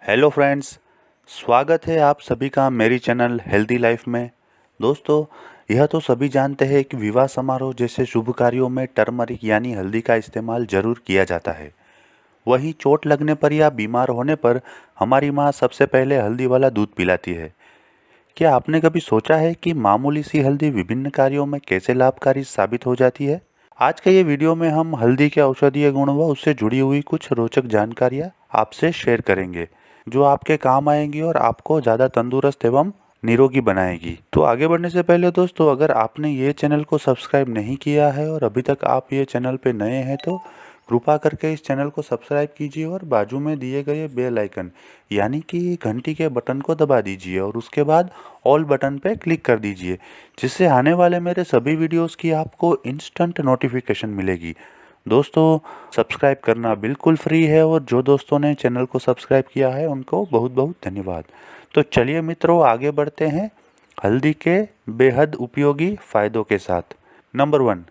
Hello friends, स्वागत है आप सभी का मेरी चैनल हेल्दी लाइफ में। दोस्तों, यह तो सभी जानते हैं कि विवाह समारोह जैसे शुभ कार्यों में टर्मरिक यानी हल्दी का इस्तेमाल जरूर किया जाता है। वहीं चोट लगने पर या बीमार होने पर हमारी माँ सबसे पहले हल्दी वाला दूध पिलाती है। क्या आपने कभी सोचा है कि मामूली सी हल्दी विभिन्न कार्यों में कैसे लाभकारी साबित हो जाती है? आज के ये वीडियो में हम हल्दी के औषधीय गुण व उससे जुड़ी हुई कुछ रोचक जानकारियाँ आपसे शेयर करेंगे, जो आपके काम आएंगी और आपको ज़्यादा तंदुरुस्त एवं निरोगी बनाएगी। तो आगे बढ़ने से पहले दोस्तों, अगर आपने ये चैनल को सब्सक्राइब नहीं किया है और अभी तक आप ये चैनल पे नए हैं तो कृपा करके इस चैनल को सब्सक्राइब कीजिए और बाजू में दिए गए बेल आइकन यानी कि घंटी के बटन को दबा दीजिए और उसके बाद ऑल बटन पे क्लिक कर दीजिए, जिससे आने वाले मेरे सभी वीडियोस की आपको इंस्टेंट नोटिफिकेशन मिलेगी। दोस्तों, सब्सक्राइब करना बिल्कुल फ्री है और जो दोस्तों ने चैनल को सब्सक्राइब किया है उनको बहुत बहुत धन्यवाद। तो चलिए मित्रों, आगे बढ़ते हैं हल्दी के बेहद उपयोगी फ़ायदों के साथ। नंबर 1,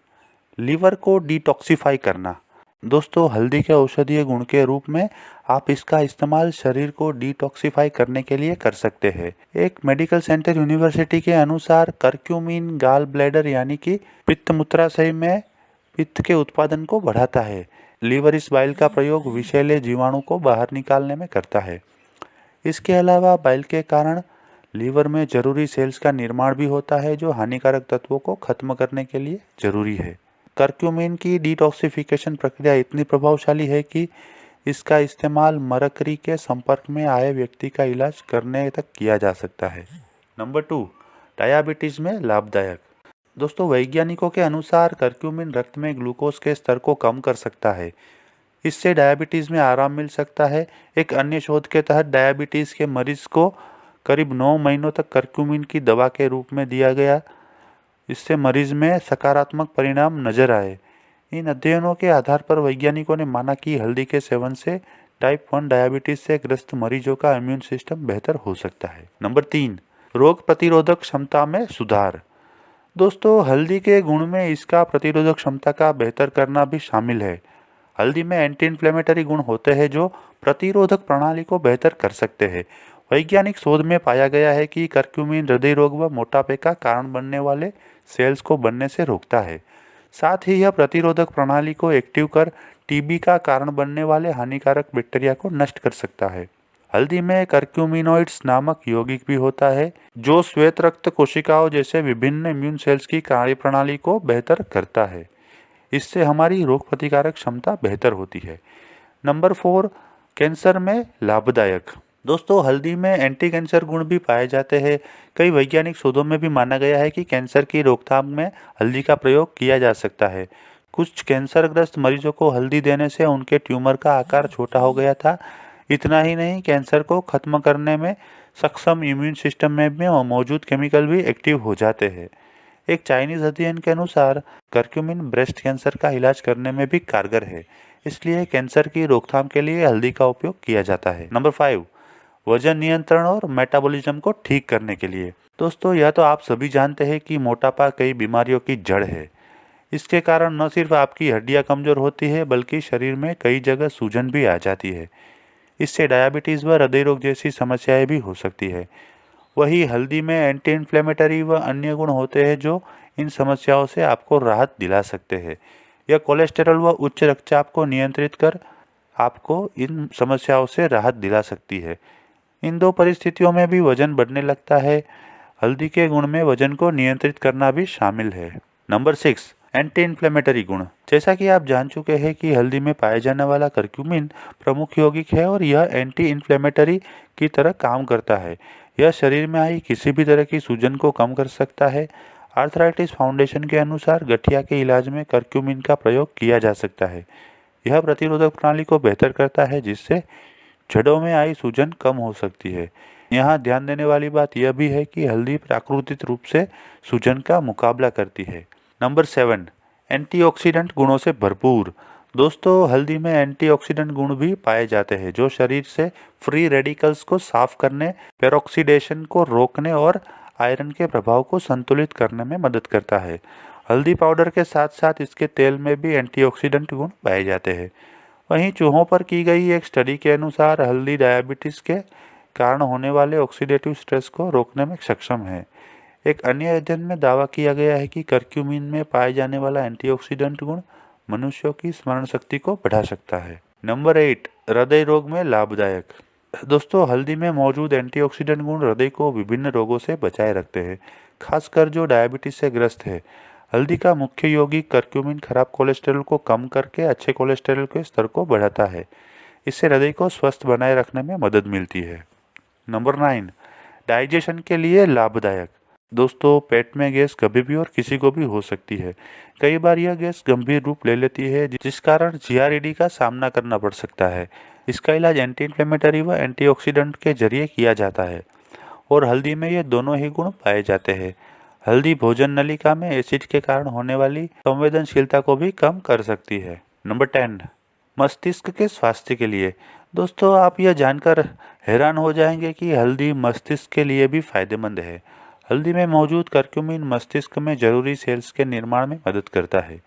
लीवर को डिटॉक्सिफाई करना। दोस्तों, हल्दी के औषधीय गुण के रूप में आप इसका इस्तेमाल शरीर को डिटॉक्सिफाई करने के लिए कर सकते हैं। एक मेडिकल सेंटर यूनिवर्सिटी के अनुसार करक्यूमिन गाल ब्लैडर यानी कि पित्त मूत्राशय में पित्त के उत्पादन को बढ़ाता है। लीवर इस बाइल का प्रयोग विषैले जीवाणु को बाहर निकालने में करता है। इसके अलावा बाइल के कारण लीवर में जरूरी सेल्स का निर्माण भी होता है, जो हानिकारक तत्वों को खत्म करने के लिए जरूरी है। करक्यूमिन की डिटॉक्सिफिकेशन प्रक्रिया इतनी प्रभावशाली है कि इसका इस्तेमाल मरकरी के संपर्क में आए व्यक्ति का इलाज करने तक किया जा सकता है। नंबर 2, डायबिटीज में लाभदायक। दोस्तों, वैज्ञानिकों के अनुसार करक्यूमिन रक्त में ग्लूकोज के स्तर को कम कर सकता है। इससे डायबिटीज में आराम मिल सकता है। एक अन्य शोध के तहत डायबिटीज के मरीज को करीब 9 महीनों तक करक्यूमिन की दवा के रूप में दिया गया। इससे मरीज में सकारात्मक परिणाम नजर आए। इन अध्ययनों के आधार पर वैज्ञानिकों ने माना कि हल्दी के सेवन से टाइप 1 डायबिटीज से ग्रस्त मरीजों का इम्यून सिस्टम बेहतर हो सकता है। नंबर 3, रोग प्रतिरोधक क्षमता में सुधार। दोस्तों, हल्दी के गुण में इसका प्रतिरोधक क्षमता का बेहतर करना भी शामिल है। हल्दी में एंटी इन्फ्लेमेटरी गुण होते हैं जो प्रतिरोधक प्रणाली को बेहतर कर सकते हैं। वैज्ञानिक शोध में पाया गया है कि करक्यूमिन हृदय रोग व मोटापे का कारण बनने वाले सेल्स को बनने से रोकता है। साथ ही यह प्रतिरोधक प्रणाली को एक्टिव कर टीबी का कारण बनने वाले हानिकारक बैक्टीरिया को नष्ट कर सकता है। हल्दी में करक्यूमिनोइड्स नामक यौगिक भी होता है, जो श्वेत रक्त कोशिकाओं जैसे विभिन्न इम्यून सेल्स की कार्यप्रणाली को बेहतर करता है। इससे हमारी रोग प्रतिकारक क्षमता बेहतर होती है। नंबर 4, कैंसर में लाभदायक। दोस्तों, हल्दी में एंटी कैंसर गुण भी पाए जाते हैं। कई वैज्ञानिक शोधों में भी माना गया है कि कैंसर की रोकथाम में हल्दी का प्रयोग किया जा सकता है। कुछ कैंसरग्रस्त मरीजों को हल्दी देने से उनके ट्यूमर का आकार छोटा हो गया था। इतना ही नहीं, कैंसर को खत्म करने में सक्षम इम्यून सिस्टम में भी मौजूद केमिकल भी एक्टिव हो जाते हैं। एक चाइनीज अध्ययन के अनुसार करक्यूमिन ब्रेस्ट कैंसर का इलाज करने में भी कारगर है। इसलिए कैंसर की रोकथाम के लिए हल्दी का उपयोग किया जाता है। नंबर 5, वजन नियंत्रण और मेटाबॉलिज्म को ठीक करने के लिए। दोस्तों, यह तो आप सभी जानते हैं कि मोटापा कई बीमारियों की जड़ है। इसके कारण न सिर्फ आपकी हड्डियां कमजोर होती है, बल्कि शरीर में कई जगह सूजन भी आ जाती है। इससे डायबिटीज व हृदय रोग जैसी समस्याएं भी हो सकती है। वही हल्दी में एंटी इन्फ्लेमेटरी व अन्य गुण होते हैं जो इन समस्याओं से आपको राहत दिला सकते हैं। यह कोलेस्टेरॉल व उच्च रक्तचाप को नियंत्रित कर आपको इन समस्याओं से राहत दिला सकती है। इन दो परिस्थितियों में भी वजन बढ़ने लगता है। हल्दी के गुण में वजन को नियंत्रित करना भी शामिल है। नंबर 6, एंटी इन्फ्लेमेटरी गुण। जैसा कि आप जान चुके हैं कि हल्दी में पाया जाने वाला करक्यूमिन प्रमुख यौगिक है और यह एंटी इन्फ्लेमेटरी की तरह काम करता है। यह शरीर में आई किसी भी तरह की सूजन को कम कर सकता है। आर्थराइटिस फाउंडेशन के अनुसार गठिया के इलाज में करक्यूमिन का प्रयोग किया जा सकता है। यह प्रतिरोधक प्रणाली को बेहतर करता है, जिससे जड़ों में आई सूजन कम हो सकती है। यहाँ ध्यान देने वाली बात यह भी है कि हल्दी प्राकृतिक रूप से सूजन का मुकाबला करती है। नंबर 7, एंटीऑक्सीडेंट गुणों से भरपूर। दोस्तों, हल्दी में एंटीऑक्सीडेंट गुण भी पाए जाते हैं जो शरीर से फ्री रेडिकल्स को साफ करने, पेरोक्सीडेशन को रोकने और आयरन के प्रभाव को संतुलित करने में मदद करता है। हल्दी पाउडर के साथ साथ इसके तेल में भी एंटीऑक्सीडेंट गुण पाए जाते हैं। वहीं चूहों पर की गई एक स्टडी के अनुसार हल्दी डायबिटीज के कारण होने वाले ऑक्सीडेटिव स्ट्रेस को रोकने में सक्षम है। एक अन्य अध्ययन में दावा किया गया है कि करक्यूमिन में पाए जाने वाला एंटीऑक्सीडेंट गुण मनुष्यों की स्मरण शक्ति को बढ़ा सकता है। नंबर 8, हृदय रोग में लाभदायक। दोस्तों, हल्दी में मौजूद एंटीऑक्सीडेंट गुण हृदय को विभिन्न रोगों से बचाए रखते हैं, खासकर जो डायबिटीज से ग्रस्त है। हल्दी का मुख्य यौगिक करक्यूमिन खराब कोलेस्ट्रॉल को कम करके अच्छे कोलेस्ट्रॉल के स्तर को बढ़ाता है। इससे हृदय को स्वस्थ बनाए रखने में मदद मिलती है। नंबर 9, डाइजेशन के लिए लाभदायक। दोस्तों, पेट में गैस कभी भी और किसी को भी हो सकती है। कई बार यह गैस गंभीर रूप ले लेती है, जिस कारण जीआरईडी का सामना करना पड़ सकता है। इसका इलाज एंटी इन्फ्लेमेटरी व एंटीऑक्सीडेंट के जरिए किया जाता है और हल्दी में ये दोनों ही गुण पाए जाते हैं। हल्दी भोजन नलिका में एसिड के कारण होने वाली संवेदनशीलता को भी कम कर सकती है। नंबर 10, मस्तिष्क के स्वास्थ्य के लिए। दोस्तों, आप यह जानकर हैरान हो जाएंगे कि हल्दी मस्तिष्क के लिए भी फायदेमंद है। हल्दी में मौजूद करक्यूमिन मस्तिष्क में जरूरी सेल्स के निर्माण में मदद करता है।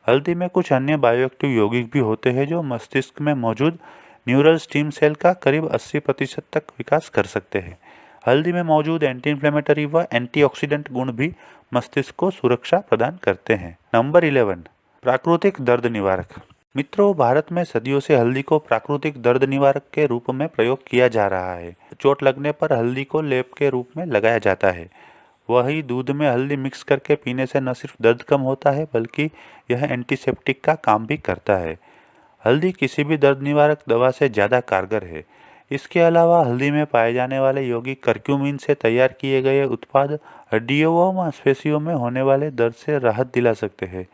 हल्दी में कुछ अन्य बायोएक्टिव यौगिक भी होते हैं जो मस्तिष्क में मौजूद न्यूरल स्टेम सेल का करीब 80% तक विकास कर सकते हैं। हल्दी में मौजूद एंटी इन्फ्लेमेटरी व एंटीऑक्सीडेंट गुण भी मस्तिष्क को सुरक्षा प्रदान करते हैं। नंबर 11, प्राकृतिक दर्द निवारक। मित्रों, भारत में सदियों से हल्दी को प्राकृतिक दर्द निवारक के रूप में प्रयोग किया जा रहा है। चोट लगने पर हल्दी को लेप के रूप में लगाया जाता है। वही दूध में हल्दी मिक्स करके पीने से न सिर्फ दर्द कम होता है, बल्कि यह एंटीसेप्टिक का काम भी करता है। हल्दी किसी भी दर्द निवारक दवा से ज़्यादा कारगर है। इसके अलावा हल्दी में पाए जाने वाले यौगिक करक्यूमिन से तैयार किए गए उत्पाद हड्डियों व मांसपेशियों में होने वाले दर्द से राहत दिला सकते हैं।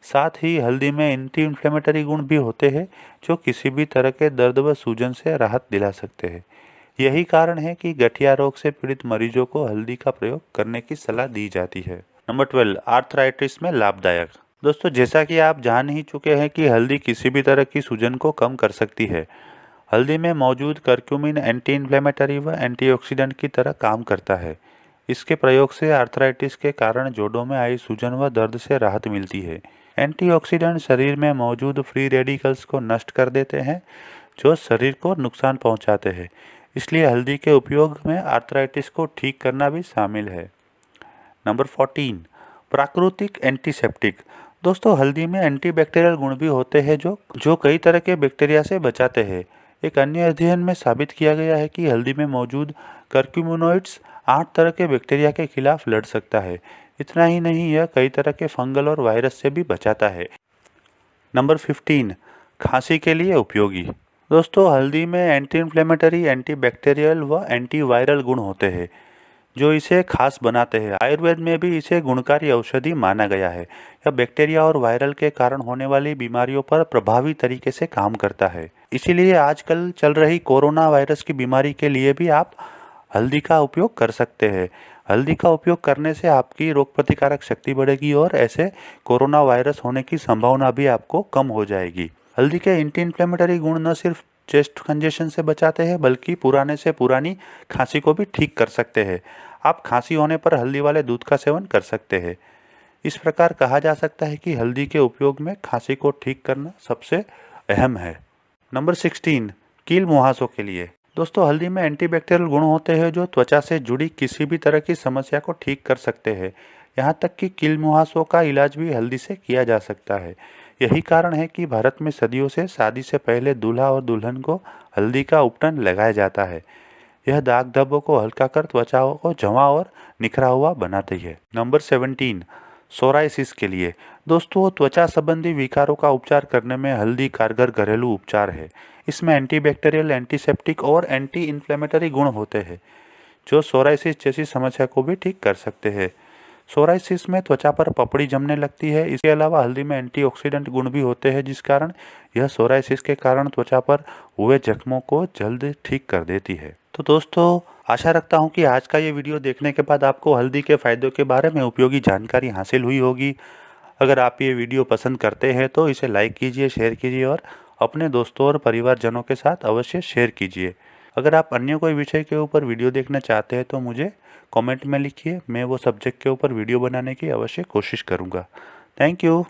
साथ ही हल्दी में एंटी इन्फ्लेमेटरी गुण भी होते हैं जो किसी भी तरह के दर्द व सूजन से राहत दिला सकते हैं। यही कारण है कि गठिया रोग से पीड़ित मरीजों को हल्दी का प्रयोग करने की सलाह दी जाती है। नंबर 12, आर्थराइटिस में लाभदायक। दोस्तों, जैसा कि आप जान ही चुके हैं कि हल्दी किसी भी तरह की सूजन को कम कर सकती है। हल्दी में मौजूद करक्यूमिन एंटी इन्फ्लेमेटरी व एंटीऑक्सीडेंट की तरह काम करता है। इसके प्रयोग से आर्थराइटिस के कारण जोड़ों में आई सूजन व दर्द से राहत मिलती है। एंटीऑक्सीडेंट शरीर में मौजूद फ्री रेडिकल्स को नष्ट कर देते हैं जो शरीर को नुकसान पहुंचाते हैं। इसलिए हल्दी के उपयोग में आर्थराइटिस को ठीक करना भी शामिल है। नंबर 14, प्राकृतिक एंटीसेप्टिक। दोस्तों, हल्दी में एंटीबैक्टीरियल गुण भी होते हैं जो कई तरह के बैक्टीरिया से बचाते हैं। एक अन्य अध्ययन में साबित किया गया है कि हल्दी में मौजूद करक्यूमिनोइड्स 8 तरह के बैक्टीरिया के खिलाफ लड़ सकता है। इतना ही नहीं, यह कई तरह के फंगल और वायरस से भी बचाता है। नंबर 15, खांसी के लिए उपयोगी। दोस्तों, हल्दी में एंटी इन्फ्लेमेटरी, एंटीबैक्टीरियल व एंटीवायरल गुण होते हैं जो इसे खास बनाते हैं। आयुर्वेद में भी इसे गुणकारी औषधि माना गया है। यह बैक्टीरिया और वायरल के कारण होने वाली बीमारियों पर प्रभावी तरीके से काम करता है। इसीलिए आजकल चल रही कोरोना वायरस की बीमारी के लिए भी आप हल्दी का उपयोग कर सकते हैं। हल्दी का उपयोग करने से आपकी रोग प्रतिकारक शक्ति बढ़ेगी और ऐसे कोरोना वायरस होने की संभावना भी आपको कम हो जाएगी। हल्दी के एंटी इन्फ्लेमेटरी गुण न सिर्फ चेस्ट कंजेशन से बचाते हैं, बल्कि पुराने से पुरानी खांसी को भी ठीक कर सकते हैं। आप खांसी होने पर हल्दी वाले दूध का सेवन कर सकते हैं। इस प्रकार कहा जा सकता है कि हल्दी के उपयोग में खांसी को ठीक करना सबसे अहम है। नंबर 16, कील मुहासों के लिए। दोस्तों, हल्दी में एंटीबैक्टीरियल गुण होते हैं जो त्वचा से जुड़ी किसी भी तरह की समस्या को ठीक कर सकते हैं। यहाँ तक कि कील मुहासों का इलाज भी हल्दी से किया जा सकता है। यही कारण है कि भारत में सदियों से शादी से पहले दूल्हा और दुल्हन को हल्दी का उपटन लगाया जाता है। यह दाग धब्बों को हल्का कर त्वचा को जमा और निखरा हुआ बनाती है। नंबर 17, सोराइसिस के लिए। दोस्तों, त्वचा संबंधी विकारों का उपचार करने में हल्दी कारगर घरेलू उपचार है। इसमें एंटीबैक्टीरियल, एंटीसेप्टिक और एंटी इन्फ्लेमेटरी गुण होते हैं जो सोराइसिस जैसी समस्या को भी ठीक कर सकते हैं। सोराइसिस में त्वचा पर पपड़ी जमने लगती है। इसके अलावा हल्दी में एंटीऑक्सीडेंट गुण भी होते हैं जिस कारण यह सोराइसिस के कारण त्वचा पर हुए जख्मों को जल्द ठीक कर देती है। तो दोस्तों, आशा रखता हूँ कि आज का ये वीडियो देखने के बाद आपको हल्दी के फायदों के बारे में उपयोगी जानकारी हासिल हुई होगी। अगर आप ये वीडियो पसंद करते हैं तो इसे लाइक कीजिए, शेयर कीजिए और अपने दोस्तों और परिवारजनों के साथ अवश्य शेयर कीजिए। अगर आप अन्य कोई विषय के ऊपर वीडियो देखना चाहते हैं तो मुझे कमेंट में लिखिए। मैं वो सब्जेक्ट के ऊपर वीडियो बनाने की अवश्य कोशिश करूँगा। Thank you.